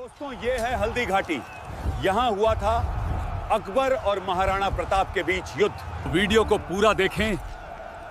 दोस्तों, ये है हल्दी घाटी। यहाँ हुआ था अकबर और महाराणा प्रताप के बीच युद्ध। वीडियो को पूरा देखें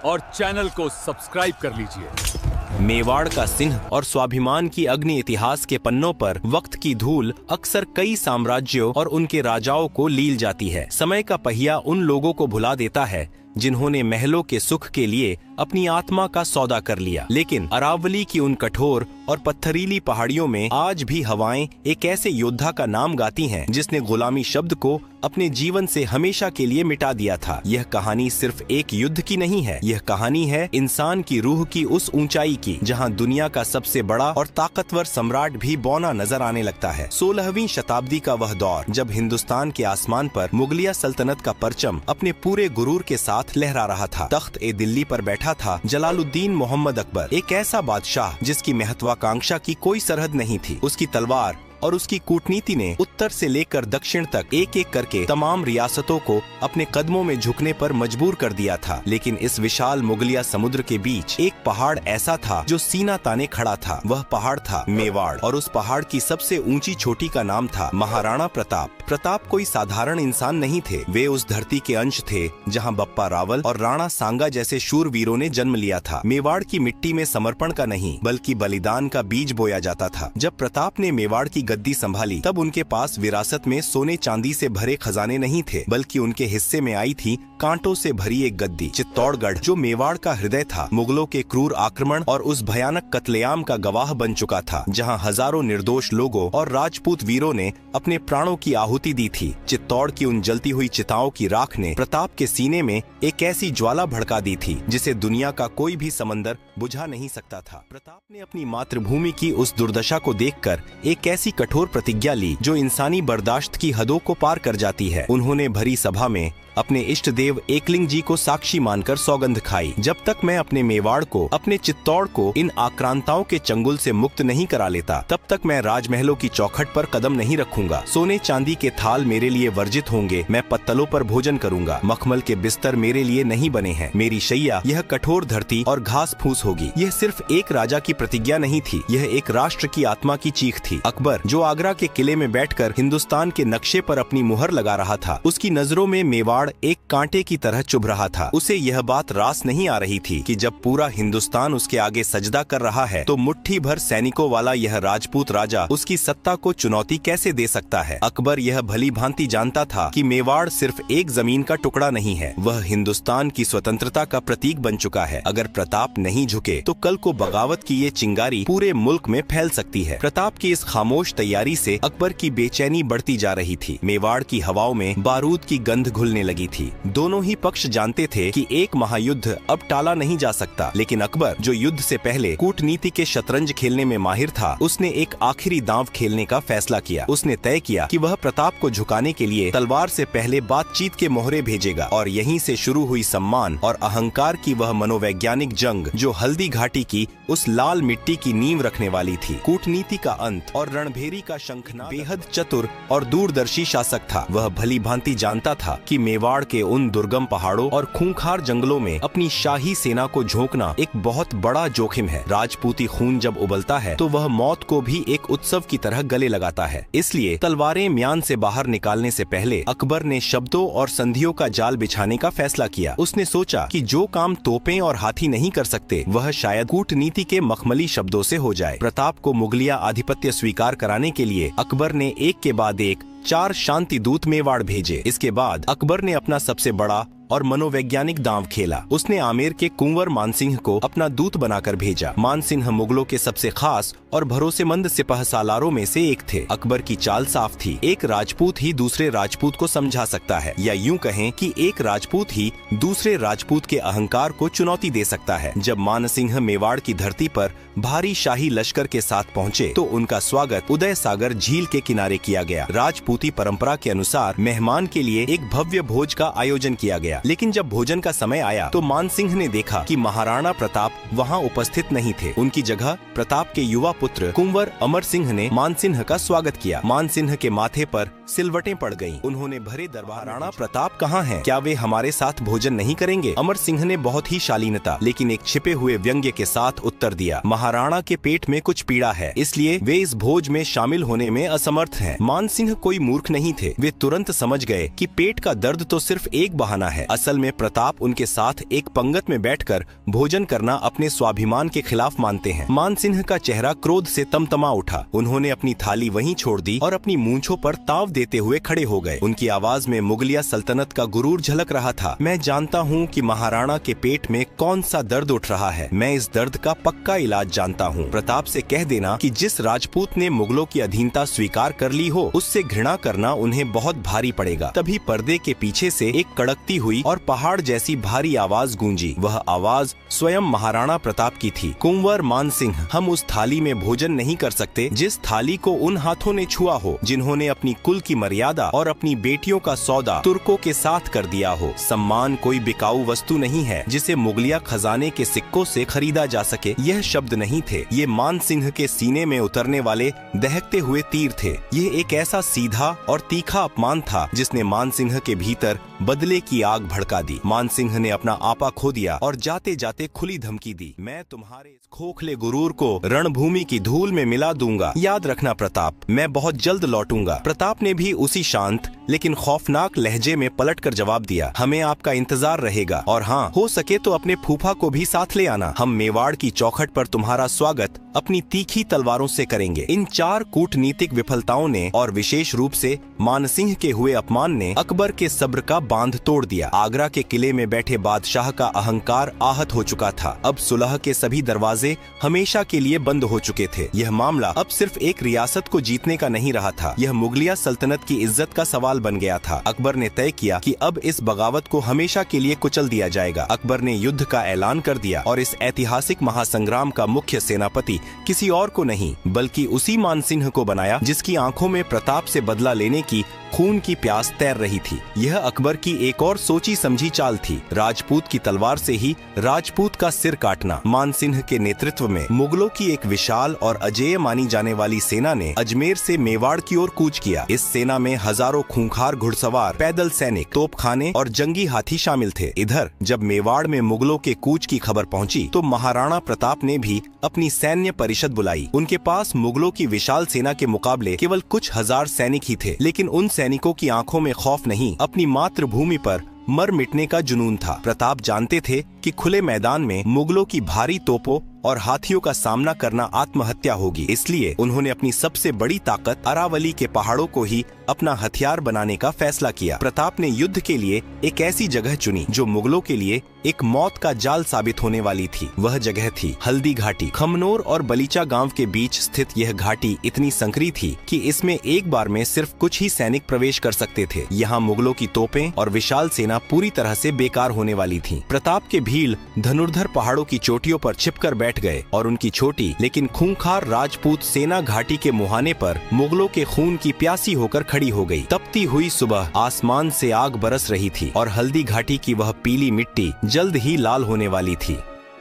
और चैनल को सब्सक्राइब कर लीजिए। मेवाड़ का सिंह और स्वाभिमान की अग्नि इतिहास के पन्नों पर वक्त की धूल अक्सर कई साम्राज्यों और उनके राजाओं को लील जाती है। समय का पहिया उन लोगों को भुला देता है जिन्होंने महलों के सुख के लिए अपनी आत्मा का सौदा कर लिया। लेकिन अरावली की उन कठोर और पत्थरीली पहाड़ियों में आज भी हवाएं एक ऐसे योद्धा का नाम गाती हैं जिसने गुलामी शब्द को अपने जीवन से हमेशा के लिए मिटा दिया था। यह कहानी सिर्फ एक युद्ध की नहीं है, यह कहानी है इंसान की रूह की उस ऊंचाई की जहां दुनिया का सबसे बड़ा और ताकतवर सम्राट भी बौना नजर आने लगता है। 16वीं शताब्दी का वह दौर जब हिंदुस्तान के आसमान पर मुगलिया सल्तनत का परचम अपने पूरे गुरूर के साथ लहरा रहा था। तख्त ए दिल्ली पर बैठा था जलालुद्दीन मोहम्मद अकबर, एक ऐसा बादशाह जिसकी महत्वाकांक्षा की कोई सरहद नहीं थी। उसकी तलवार और उसकी कूटनीति ने उत्तर से लेकर दक्षिण तक एक एक करके तमाम रियासतों को अपने कदमों में झुकने पर मजबूर कर दिया था। लेकिन इस विशाल मुगलिया समुद्र के बीच एक पहाड़ ऐसा था जो सीना ताने खड़ा था। वह पहाड़ था मेवाड़, और उस पहाड़ की सबसे ऊंची चोटी का नाम था महाराणा प्रताप। प्रताप कोई साधारण इंसान नहीं थे, वे उस धरती के अंश थे जहाँ बप्पा रावल और राणा सांगा जैसे शूरवीरों ने जन्म लिया था। मेवाड़ की मिट्टी में समर्पण का नहीं बल्कि बलिदान का बीज बोया जाता था। जब प्रताप ने मेवाड़ की गद्दी संभाली तब उनके पास विरासत में सोने चांदी से भरे खजाने नहीं थे, बल्कि उनके हिस्से में आई थी कांटों से भरी एक गद्दी। चित्तौड़गढ़ जो मेवाड़ का हृदय था, मुगलों के क्रूर आक्रमण और उस भयानक कत्लेआम का गवाह बन चुका था जहां हजारों निर्दोष लोगों और राजपूत वीरों ने अपने प्राणों की आहुति दी थी। चित्तौड़ की उन जलती हुई चिताओं की राख ने प्रताप के सीने में एक ऐसी ज्वाला भड़का दी थी जिसे दुनिया का कोई भी समंदर बुझा नहीं सकता था। प्रताप ने अपनी मातृभूमि की उस दुर्दशा को देखकर एक ऐसी कठोर प्रतिज्ञा ली जो इंसानी बर्दाश्त की हदों को पार कर जाती है। उन्होंने भरी सभा में अपने इष्ट देव एकलिंग जी को साक्षी मानकर सौगंध खाई, जब तक मैं अपने मेवाड़ को, अपने चित्तौड़ को इन आक्रांताओं के चंगुल से मुक्त नहीं करा लेता, तब तक मैं राजमहलों की चौखट पर कदम नहीं रखूंगा। सोने चांदी के थाल मेरे लिए वर्जित होंगे, मैं पत्तलों पर भोजन करूंगा, मखमल के बिस्तर मेरे लिए नहीं बने हैं, मेरी शैया यह कठोर धरती और घास फूस होगी। यह सिर्फ एक राजा की प्रतिज्ञा नहीं थी, यह एक राष्ट्र की आत्मा की चीख थी। अकबर जो आगरा के किले में बैठकर हिंदुस्तान के नक्शे पर अपनी मुहर लगा रहा था, उसकी नजरों में मेवाड़ एक कांटे की तरह चुभ रहा था। उसे यह बात रास नहीं आ रही थी कि जब पूरा हिंदुस्तान उसके आगे सजदा कर रहा है तो मुट्ठी भर सैनिकों वाला यह राजपूत राजा उसकी सत्ता को चुनौती कैसे दे सकता है। अकबर यह भली भांति जानता था कि मेवाड़ सिर्फ एक जमीन का टुकड़ा नहीं है, वह हिंदुस्तान की स्वतंत्रता का प्रतीक बन चुका है। अगर प्रताप नहीं झुके तो कल को बगावत की ये चिंगारी पूरे मुल्क में फैल सकती है। प्रताप की इस खामोश तैयारी से अकबर की बेचैनी बढ़ती जा रही थी। मेवाड़ की हवाओं में बारूद की गंध घुलने लगी थी। दोनों ही पक्ष जानते थे कि एक महायुद्ध अब टाला नहीं जा सकता, लेकिन अकबर जो युद्ध से पहले कूटनीति के शतरंज खेलने में माहिर था, उसने एक आखिरी दांव खेलने का फैसला किया। उसने तय किया कि वह प्रताप को झुकाने के लिए तलवार से पहले बातचीत के मोहरे भेजेगा, और यहीं से शुरू हुई सम्मान और अहंकार की वह मनोवैज्ञानिक जंग जो हल्दी घाटी की उस लाल मिट्टी की नींव रखने वाली थी। कूटनीति का अंत और रणभेरी का शंखनाद। बेहद चतुर और दूरदर्शी शासक था। वह भली भांति जानता था कि मेवाड़ के उन दुर्गम पहाड़ों और खूंखार जंगलों में अपनी शाही सेना को झोंकना एक बहुत बड़ा जोखिम है। राजपूती खून जब उबलता है तो वह मौत को भी एक उत्सव की तरह गले लगाता है। इसलिए तलवारें म्यान से बाहर निकालने से पहले अकबर ने शब्दों और संधियों का जाल बिछाने का फैसला किया। उसने सोचा कि जो काम तोपें और हाथी नहीं कर सकते वह शायद कूटनीति के मखमली शब्दों से हो जाए। प्रताप को मुगलिया आधिपत्य स्वीकार कराने के लिए अकबर ने एक के बाद एक 4 शांति दूत मेवाड़ भेजे। इसके बाद अकबर ने अपना सबसे बड़ा और मनोवैज्ञानिक दांव खेला। उसने आमेर के कुंवर मानसिंह को अपना दूत बनाकर भेजा। मानसिंह मुगलों के सबसे खास और भरोसेमंद सिपह सालारों में से एक थे। अकबर की चाल साफ थी, एक राजपूत ही दूसरे राजपूत को समझा सकता है, या यूं कहें कि एक राजपूत ही दूसरे राजपूत के अहंकार को चुनौती दे सकता है। जब मानसिंह मेवाड़ की धरती पर भारी शाही लश्कर के साथ पहुँचे तो उनका स्वागत उदय सागर झील के किनारे किया गया। राजपूती परंपरा के अनुसार मेहमान के लिए एक भव्य भोज का आयोजन किया गया। गया। लेकिन जब भोजन का समय आया तो मानसिंह ने देखा कि महाराणा प्रताप वहाँ उपस्थित नहीं थे। उनकी जगह प्रताप के युवा पुत्र कुंवर अमर सिंह ने मानसिंह का स्वागत किया। मानसिंह के माथे पर सिलवटें पड़ गईं। उन्होंने भरे दरबार, राणा प्रताप कहाँ हैं? क्या वे हमारे साथ भोजन नहीं करेंगे? अमर सिंह ने बहुत ही शालीनता लेकिन एक छिपे हुए व्यंग्य के साथ उत्तर दिया, महाराणा के पेट में कुछ पीड़ा है, इसलिए वे इस भोज में शामिल होने में असमर्थ हैं। मानसिंह कोई मूर्ख नहीं थे। वे तुरंत समझ गए कि पेट का दर्द तो सिर्फ एक बहाना है। असल में प्रताप उनके साथ एक पंगत में बैठकर भोजन करना अपने स्वाभिमान के खिलाफ मानते हैं। मानसिंह का चेहरा क्रोध से तमतमा उठा। उन्होंने अपनी थाली वहीं छोड़ दी और अपनी मूंछों पर ताव देते हुए खड़े हो गए। उनकी आवाज में मुगलिया सल्तनत का गुरूर झलक रहा था। मैं जानता हूँ कि महाराणा के पेट में कौन सा दर्द उठ रहा है। मैं इस दर्द का पक्का इलाज जानता हूँ। प्रताप से कह देना कि जिस राजपूत ने मुगलों की अधीनता स्वीकार कर ली हो, उससे घृणा करना उन्हें बहुत भारी पड़ेगा। तभी पर्दे के पीछे से एक कड़कती हुई और पहाड़ जैसी भारी आवाज गूंजी। वह आवाज स्वयं महाराणा प्रताप की थी। कुंवर मानसिंह, हम उस थाली में भोजन नहीं कर सकते जिस थाली को उन हाथों ने छुआ हो जिन्होंने अपनी कुल की मर्यादा और अपनी बेटियों का सौदा तुर्कों के साथ कर दिया हो। सम्मान कोई बिकाऊ वस्तु नहीं है जिसे मुगलिया खजाने के सिक्कों से खरीदा जा सके। यह शब्द नहीं थे, ये मानसिंह के सीने में उतरने वाले दहकते हुए तीर थे। यह एक ऐसा सीधा और तीखा अपमान था जिसने मानसिंह के भीतर बदले की आग भड़का दी। मानसिंह ने अपना आपा खो दिया और जाते जाते खुली धमकी दी, मैं तुम्हारे इस खोखले गुरूर को रणभूमि की धूल में मिला दूंगा। याद रखना प्रताप, मैं बहुत जल्द लौटूंगा। प्रताप ने भी उसी शांत लेकिन खौफनाक लहजे में पलटकर जवाब दिया, हमें आपका इंतजार रहेगा और हाँ, हो सके तो अपने फूफा को भी साथ ले आना। हम मेवाड़ की चौखट पर तुम्हारा स्वागत अपनी तीखी तलवारों से करेंगे। इन 4 कूटनीतिक विफलताओं ने और विशेष रूप से मानसिंह के हुए अपमान ने अकबर के सब्र का बांध तोड़ दिया। आगरा के किले में बैठे बादशाह का अहंकार आहत हो चुका था। अब सुलह के सभी दरवाजे हमेशा के लिए बंद हो चुके थे। यह मामला अब सिर्फ एक रियासत को जीतने का नहीं रहा था, यह मुगलिया सल्तनत की इज्जत का सवाल बन गया था। अकबर ने तय किया कि अब इस बगावत को हमेशा के लिए कुचल दिया जाएगा। अकबर ने युद्ध का ऐलान कर दिया और इस ऐतिहासिक महासंग्राम का मुख्य सेनापति किसी और को नहीं बल्कि उसी मानसिंह को बनाया जिसकी आंखों में प्रताप से बदला लेने की खून की प्यास तैर रही थी। यह अकबर की एक और सोची समझी चाल थी, राजपूत की तलवार से ही राजपूत का सिर काटना। मानसिंह के नेतृत्व में मुगलों की एक विशाल और अजेय मानी जाने वाली सेना ने अजमेर से मेवाड़ की ओर कूच किया। इस सेना में हजारों खूंखार घुड़सवार, पैदल सैनिक, तोपखाने और जंगी हाथी शामिल थे। इधर जब मेवाड़ में मुगलों के कूच की खबर पहुंची तो महाराणा प्रताप ने भी अपनी सैन्य परिषद बुलाई। उनके पास मुगलों की विशाल सेना के मुकाबले केवल कुछ हजार सैनिक ही थे, लेकिन उन सैनिकों की आंखों में खौफ नहीं, अपनी मातृभूमि पर मर मिटने का जुनून था। प्रताप जानते थे कि खुले मैदान में मुगलों की भारी तोपों और हाथियों का सामना करना आत्महत्या होगी, इसलिए उन्होंने अपनी सबसे बड़ी ताकत अरावली के पहाड़ों को ही अपना हथियार बनाने का फैसला किया। प्रताप ने युद्ध के लिए एक ऐसी जगह चुनी जो मुगलों के लिए एक मौत का जाल साबित होने वाली थी। वह जगह थी हल्दी घाटी। खमनोर और बलीचा गांव के बीच स्थित यह घाटी इतनी संकरी थी कि इसमें एक बार में सिर्फ कुछ ही सैनिक प्रवेश कर सकते थे। यहाँ मुगलों की तोपें और विशाल सेना पूरी तरह से बेकार होने वाली थी। प्रताप के भील धनुर्धर पहाड़ों की चोटियों पर छिपकर बैठ गए और उनकी छोटी लेकिन खूंखार राजपूत सेना घाटी के मुहाने पर मुगलों के खून की प्यासी होकर खड़ी हो गई। तपती हुई सुबह आसमान से आग बरस रही थी और हल्दी घाटी की वह पीली मिट्टी जल्द ही लाल होने वाली थी।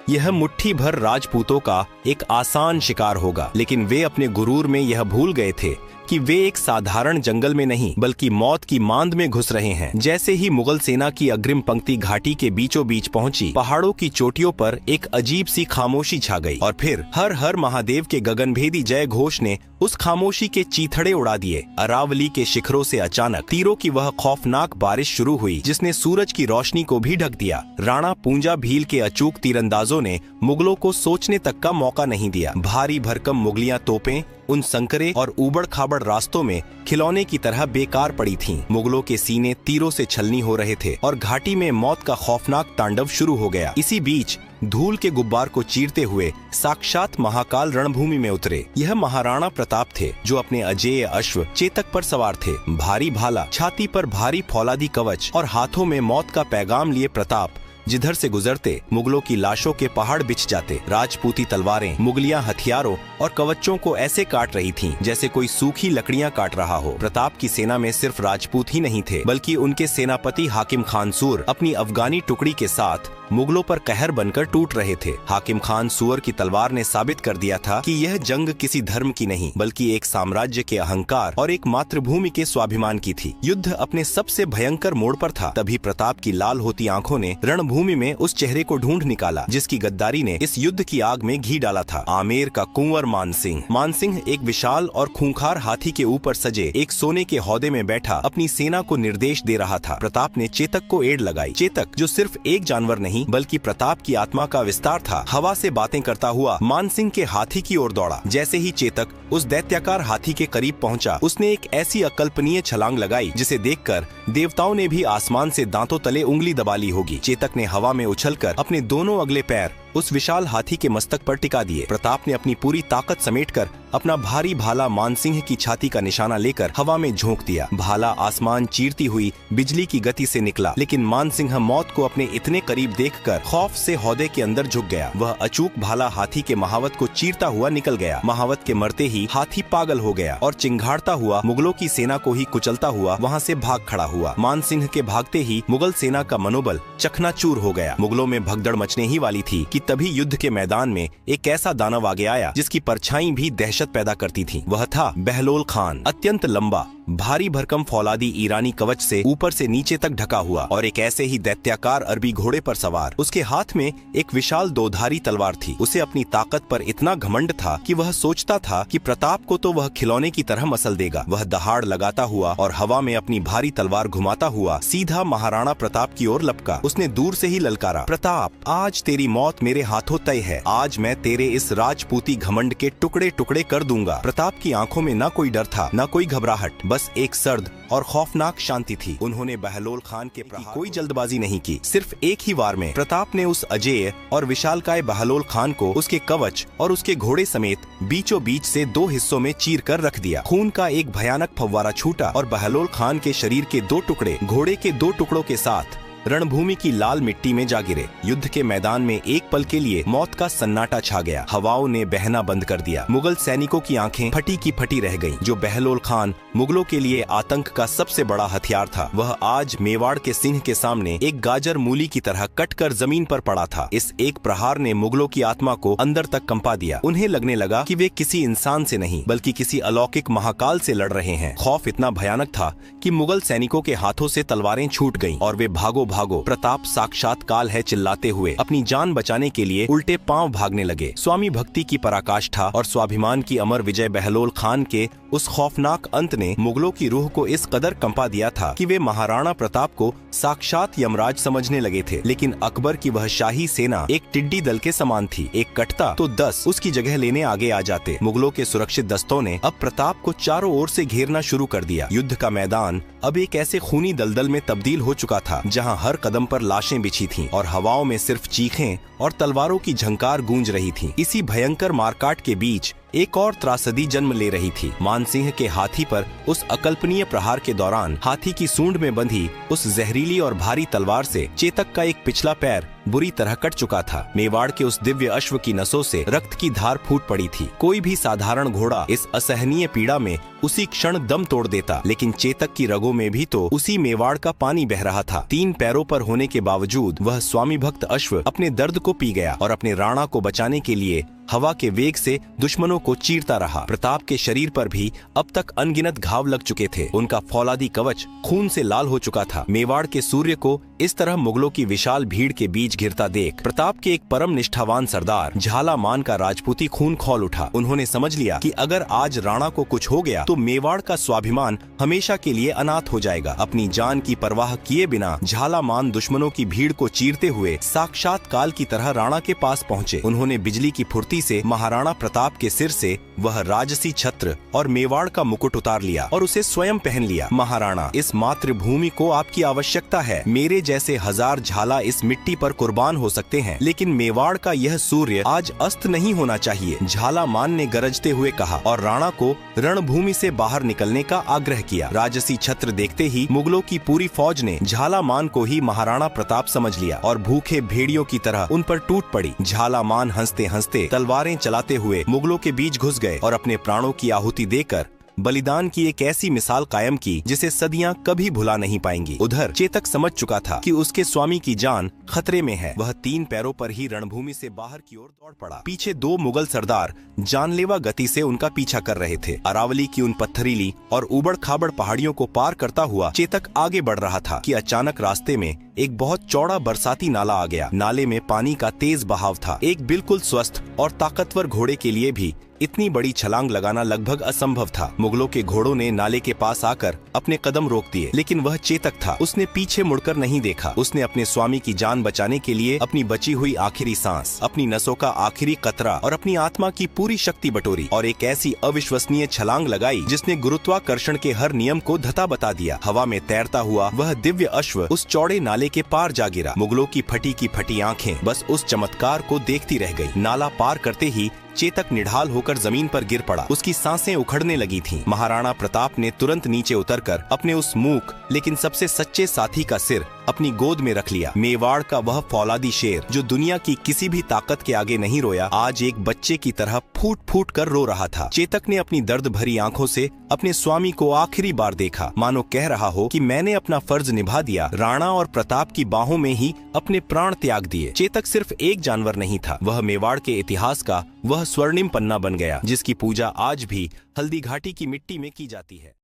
यह मुट्ठी भर राजपूतों का एक आसान शिकार होगा, लेकिन वे अपने गुरूर में यह भूल गए थे कि वे एक साधारण जंगल में नहीं बल्कि मौत की मांद में घुस रहे हैं। जैसे ही मुगल सेना की अग्रिम पंक्ति घाटी के बीचों बीच पहुंची, पहाड़ों की चोटियों पर एक अजीब सी खामोशी छा गई और फिर हर हर महादेव के गगनभेदी जय घोष ने उस खामोशी के चीथड़े उड़ा दिए। अरावली के शिखरों से अचानक तीरों की वह खौफनाक बारिश शुरू हुई जिसने सूरज की रोशनी को भी ढक दिया। राणा पूंजा भील के अचूक तीरंदाजों ने मुगलों को सोचने तक का मौका नहीं दिया। भारी भरकम मुगलियां तोपें उन संकरे और ऊबड़ खाबड़ रास्तों में खिलौने की तरह बेकार पड़ी थीं। मुगलों के सीने तीरों से छलनी हो रहे थे और घाटी में मौत का खौफनाक तांडव शुरू हो गया। इसी बीच धूल के गुब्बार को चीरते हुए साक्षात महाकाल रणभूमि में उतरे। यह महाराणा प्रताप थे जो अपने अजेय अश्व चेतक पर सवार थे। भारी भाला, छाती पर भारी फौलादी कवच और हाथों में मौत का पैगाम लिए प्रताप जिधर से गुजरते मुगलों की लाशों के पहाड़ बिछ जाते। राजपूती तलवारें मुगलिया हथियारों और कवचों को ऐसे काट रही थीं जैसे कोई सूखी लकड़ियां काट रहा हो। प्रताप की सेना में सिर्फ राजपूत ही नहीं थे, बल्कि उनके सेनापति हाकिम खान सूर अपनी अफगानी टुकड़ी के साथ मुगलों पर कहर बनकर टूट रहे थे। हाकिम खान सूर की तलवार ने साबित कर दिया था कि यह जंग किसी धर्म की नहीं, बल्कि एक साम्राज्य के अहंकार और एक मातृभूमि के स्वाभिमान की थी। युद्ध अपने सबसे भयंकर मोड़ पर था। तभी प्रताप की लाल होती आंखों ने रणभूमि में उस चेहरे को ढूंढ निकाला जिसकी गद्दारी ने इस युद्ध की आग में घी डाला था। आमेर का कुंवर मानसिंह। मानसिंह एक विशाल और खूंखार हाथी के ऊपर सजे एक सोने के हौदे में बैठा अपनी सेना को निर्देश दे रहा था। प्रताप ने चेतक को एड़ लगाई। चेतक जो सिर्फ एक जानवर नहीं बल्कि प्रताप की आत्मा का विस्तार था, हवा से बातें करता हुआ मानसिंह के हाथी की ओर दौड़ा। जैसे ही चेतक उस दैत्याकार हाथी के करीब पहुंचा, उसने एक ऐसी अकल्पनीय छलांग लगाई जिसे देखकर देवताओं ने भी आसमान से दांतों तले उंगली दबा ली होगी। चेतक ने हवा में उछलकर अपने दोनों अगले पैर उस विशाल हाथी के मस्तक पर टिका दिए। प्रताप ने अपनी पूरी ताकत समेटकर अपना भारी भाला मानसिंह की छाती का निशाना लेकर हवा में झोंक दिया। भाला आसमान चीरती हुई बिजली की गति से निकला, लेकिन मानसिंह मौत को अपने इतने करीब देखकर खौफ से हौदे के अंदर झुक गया। वह अचूक भाला हाथी के महावत को चीरता हुआ निकल गया। महावत के मरते ही हाथी पागल हो गया और चिंघाड़ता हुआ मुगलों की सेना को ही कुचलता हुआ वहाँ से भाग खड़ा हुआ। मानसिंह के भागते ही मुगल सेना का मनोबल चकनाचूर हो गया। मुगलों में भगदड़ मचने ही वाली थी कि तभी युद्ध के मैदान में एक ऐसा दानव आगे आया जिसकी परछाई भी दहशत पैदा करती थी। वह था बहलोल खान। अत्यंत लंबा, भारी भरकम फौलादी ईरानी कवच से ऊपर से नीचे तक ढका हुआ और एक ऐसे ही दैत्याकार अरबी घोड़े पर सवार। उसके हाथ में एक विशाल दोधारी तलवार थी। उसे अपनी ताकत पर इतना घमंड था कि वह सोचता था कि प्रताप को तो वह खिलौने की तरह मसल देगा। वह दहाड़ लगाता हुआ और हवा में अपनी भारी तलवार घुमाता हुआ सीधा महाराणा प्रताप की ओर लपका। उसने दूर से ही ललकारा, प्रताप, आज तेरी मौत मेरे हाथों तय है। आज मैं तेरे इस राजपूती घमंड के टुकड़े टुकड़े कर दूंगा। प्रताप की आंखों में न कोई डर था, न कोई घबराहट, बस एक सर्द और खौफनाक शांति थी। उन्होंने बहलोल खान के प्रहार कोई जल्दबाजी नहीं की। सिर्फ एक ही वार में प्रताप ने उस अजेय और विशालकाय बहलोल खान को उसके कवच और उसके घोड़े समेत बीचों बीच से दो हिस्सों में चीर कर रख दिया। खून का एक भयानक फव्वारा छूटा और बहलोल खान के शरीर के दो टुकड़े घोड़े के दो टुकड़ों के साथ रणभूमि की लाल मिट्टी में जा गिरे। युद्ध के मैदान में एक पल के लिए मौत का सन्नाटा छा गया। हवाओं ने बहना बंद कर दिया। मुगल सैनिकों की आंखें फटी की फटी रह गईं। जो बहलोल खान मुगलों के लिए आतंक का सबसे बड़ा हथियार था, वह आज मेवाड़ के सिंह के सामने एक गाजर मूली की तरह कटकर जमीन पर पड़ा था। इस एक प्रहार ने मुगलों की आत्मा को अंदर तक कंपा दिया। उन्हें लगने लगा कि वे किसी इंसान से नहीं बल्कि किसी अलौकिक महाकाल से लड़ रहे हैं। खौफ इतना भयानक था कि मुगल सैनिकों के हाथों से तलवारें छूट गईं और वे भागो भागो, प्रताप साक्षात काल है चिल्लाते हुए अपनी जान बचाने के लिए उल्टे पांव भागने लगे। स्वामी भक्ति की पराकाष्ठा और स्वाभिमान की अमर विजय बहलोल खान के उस खौफनाक अंत ने मुगलों की रूह को इस कदर कंपा दिया था कि वे महाराणा प्रताप को साक्षात यमराज समझने लगे थे। लेकिन अकबर की वह शाही सेना एक टिड्डी दल के समान थी। एक कटता तो 10 उसकी जगह लेने आगे आ जाते। मुगलों के सुरक्षित दस्तों ने अब प्रताप को चारों ओर से घेरना शुरू कर दिया। युद्ध का मैदान अब एक ऐसे खूनी दलदल में तब्दील हो चुका था जहां हर कदम पर लाशें बिछी थीं और हवाओं में सिर्फ चीखें और तलवारों की झंकार गूंज रही थी। इसी भयंकर मारकाट के बीच एक और त्रासदी जन्म ले रही थी। मानसिंह के हाथी पर उस अकल्पनीय प्रहार के दौरान हाथी की सूंड में बंधी उस जहरीली और भारी तलवार से चेतक का एक पिछला पैर बुरी तरह कट चुका था। मेवाड़ के उस दिव्य अश्व की नसों से रक्त की धार फूट पड़ी थी। कोई भी साधारण घोड़ा इस असहनीय पीड़ा में उसी क्षण दम तोड़ देता, लेकिन चेतक की रगों में भी तो उसी मेवाड़ का पानी बह रहा था। 3 पैरों पर होने के बावजूद वह स्वामी भक्त अश्व अपने दर्द को पी गया और अपने राणा को बचाने के लिए हवा के वेग से दुश्मनों को चीरता रहा। प्रताप के शरीर पर भी अब तक अनगिनत घाव लग चुके थे। उनका फौलादी कवच खून से लाल हो चुका था। मेवाड़ के सूर्य को इस तरह मुगलों की विशाल भीड़ के बीच घिरता देख प्रताप के एक परम निष्ठावान सरदार झाला मान का राजपूती खून खौल उठा। उन्होंने समझ लिया कि अगर आज राणा को कुछ हो गया तो मेवाड़ का स्वाभिमान हमेशा के लिए अनाथ हो जाएगा। अपनी जान की परवाह किए बिना झाला मान दुश्मनों की भीड़ को चीरते हुए साक्षात काल की तरह राणा के पास पहुँचे। उन्होंने बिजली की फुर्ती से महाराणा प्रताप के सिर से वह राजसी छत्र और मेवाड़ का मुकुट उतार लिया और उसे स्वयं पहन लिया। महाराणा, इस मातृभूमि को आपकी आवश्यकता है। मेरे जैसे हजार झाला इस मिट्टी पर कुर्बान हो सकते हैं, लेकिन मेवाड़ का यह सूर्य आज अस्त नहीं होना चाहिए, झालामान ने गरजते हुए कहा और राणा को रणभूमि से बाहर निकलने का आग्रह किया। राजसी छत्र देखते ही मुगलों की पूरी फौज ने झालामान को ही महाराणा प्रताप समझ लिया और भूखे भेड़ियों की तरह उन पर टूट पड़ी। झालामान हंसते हंसते तलवारें चलाते हुए मुगलों के बीच घुस गए और अपने प्राणों की आहुति देकर बलिदान की एक ऐसी मिसाल कायम की जिसे सदियां कभी भुला नहीं पाएंगी। उधर चेतक समझ चुका था कि उसके स्वामी की जान खतरे में है। वह 3 पैरों पर ही रणभूमि से बाहर की ओर दौड़ पड़ा। पीछे 2 मुगल सरदार जानलेवा गति से उनका पीछा कर रहे थे। अरावली की उन पत्थरीली और उबड़ खाबड़ पहाड़ियों को पार करता हुआ चेतक आगे बढ़ रहा था कि अचानक रास्ते में एक बहुत चौड़ा बरसाती नाला आ गया। नाले में पानी का तेज बहाव था। एक बिल्कुल स्वस्थ और ताकतवर घोड़े के लिए भी इतनी बड़ी छलांग लगाना लगभग असंभव था। मुगलों के घोड़ों ने नाले के पास आकर अपने कदम रोक दिए, लेकिन वह चेतक था। उसने पीछे मुड़कर नहीं देखा। उसने अपने स्वामी की जान बचाने के लिए अपनी बची हुई आखिरी सांस, अपनी नसों का आखिरी कतरा और अपनी आत्मा की पूरी शक्ति बटोरी और एक ऐसी अविश्वसनीय छलांग लगाई जिसने गुरुत्वाकर्षण के हर नियम को धता बता दिया। हवा में तैरता हुआ वह दिव्य अश्व उस चौड़े नाले के पार जा गिरा। मुगलों की फटी आंखें बस उस चमत्कार को देखती रह गई। नाला पार करते ही चेतक निढाल होकर जमीन पर गिर पड़ा। उसकी सांसें उखड़ने लगी थीं। महाराणा प्रताप ने तुरंत नीचे उतरकर अपने उस मूक लेकिन सबसे सच्चे साथी का सिर अपनी गोद में रख लिया। मेवाड़ का वह फौलादी शेर जो दुनिया की किसी भी ताकत के आगे नहीं रोया, आज एक बच्चे की तरह फूट फूट कर रो रहा था। चेतक ने अपनी दर्द भरी आंखों से अपने स्वामी को आखिरी बार देखा, मानो कह रहा हो कि मैंने अपना फर्ज निभा दिया। राणा और प्रताप की बाहों में ही अपने प्राण त्याग दिए। चेतक सिर्फ एक जानवर नहीं था, वह मेवाड़ के इतिहास का वह स्वर्णिम पन्ना बन गया जिसकी पूजा आज भी हल्दी घाटी की मिट्टी में की जाती है।